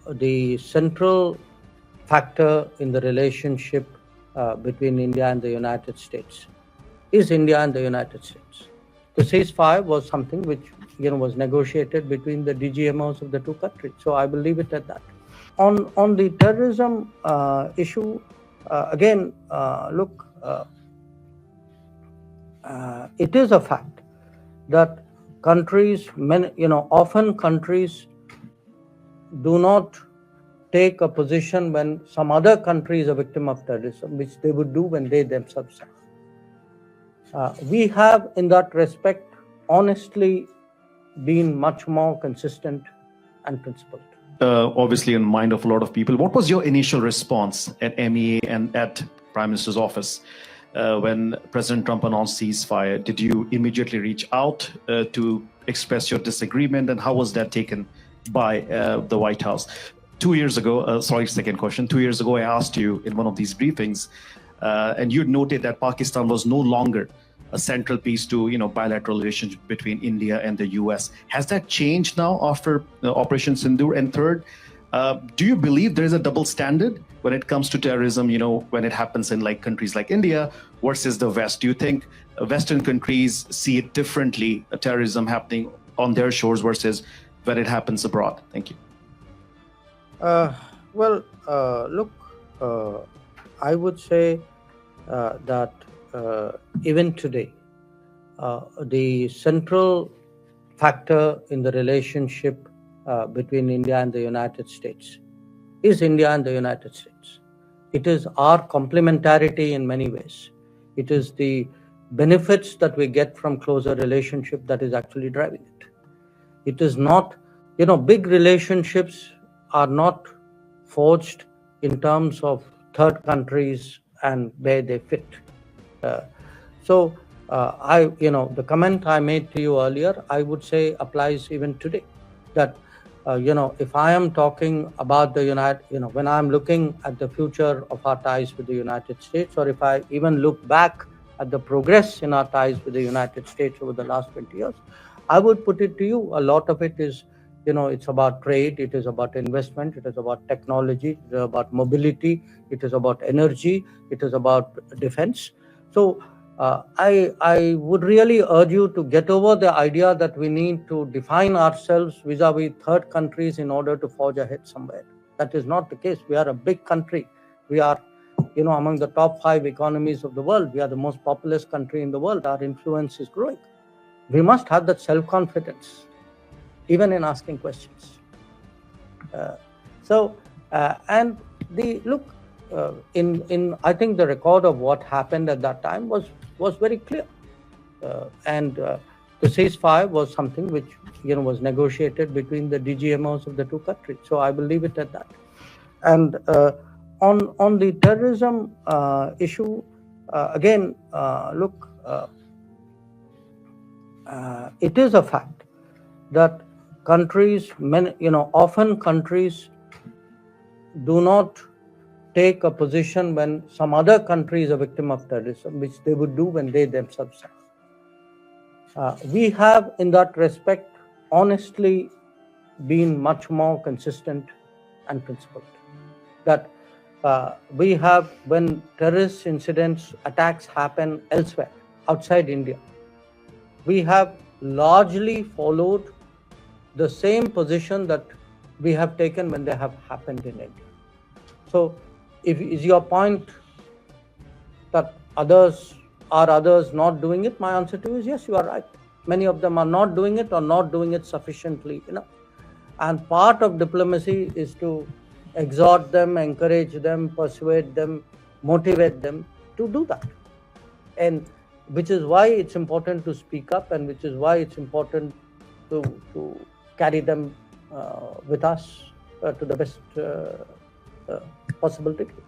the central factor in the relationship between India and the United States is India and the United States. The ceasefire was something which was negotiated between the DGMOs of the two countries. So I will leave it at that. On the terrorism issue, again, look, it is a fact that countries, often countries do not take a position when some other country is a victim of terrorism, which they would do when they themselves are. We have, in that respect, honestly been much more consistent and principled. Obviously in the mind of a lot of people. What was your initial response at MEA and at Prime Minister's office when President Trump announced ceasefire? Did you immediately reach out to express your disagreement, and how was that taken by the White House? 2 years ago, second question. 2 years ago, I asked you in one of these briefings, and you noted that Pakistan was no longer a central piece to bilateral relationship between India and the US. Has that changed now after Operation Sindoor? And third, do you believe there is a double standard when it comes to terrorism, when it happens in countries like India versus the West? Do you think Western countries see it differently, terrorism happening on their shores versus when it happens abroad? Thank you. Look, I would say that even today, the central factor in the relationship between India and the United States is India and the United States. It is our complementarity in many ways. It is the benefits that we get from closer relationship that is actually driving it. It is not, big relationships are not forged in terms of third countries and where they fit. The comment I made to you earlier, I would say applies even today. That if I am talking about the when I'm looking at the future of our ties with the United States, or if I even look back at the progress in our ties with the United States over the last 20 years, I would put it to you, a lot of it is, it's about trade, it is about investment, it is about technology, it is about mobility, it is about energy, it is about defense. So I would really urge you to get over the idea that we need to define ourselves vis-a-vis third countries in order to forge ahead somewhere. That is not the case. We are a big country. We are, among the top 5 economies of the world. We are the most populous country in the world. Our influence is growing. We must have that self-confidence, even in asking questions. I think the record of what happened at that time was very clear. The ceasefire was something which was negotiated between the DGMOs of the two countries. So I will leave it at that. And on the terrorism issue, again, look, it is a fact that countries, often countries do not take a position when some other country is a victim of terrorism, which they would do when they themselves are. We have, in that respect, honestly been much more consistent and principled. That we have, when terrorist incidents, attacks happen elsewhere, outside India, we have largely followed the same position that we have taken when they have happened in India. So, is your point that others not doing it? My answer to you is yes, you are right. Many of them are not doing it or not doing it sufficiently enough. And part of diplomacy is to exhort them, encourage them, persuade them, motivate them to do that. And which is why it's important to speak up, and which is why it's important to carry them with us to the best possible degree.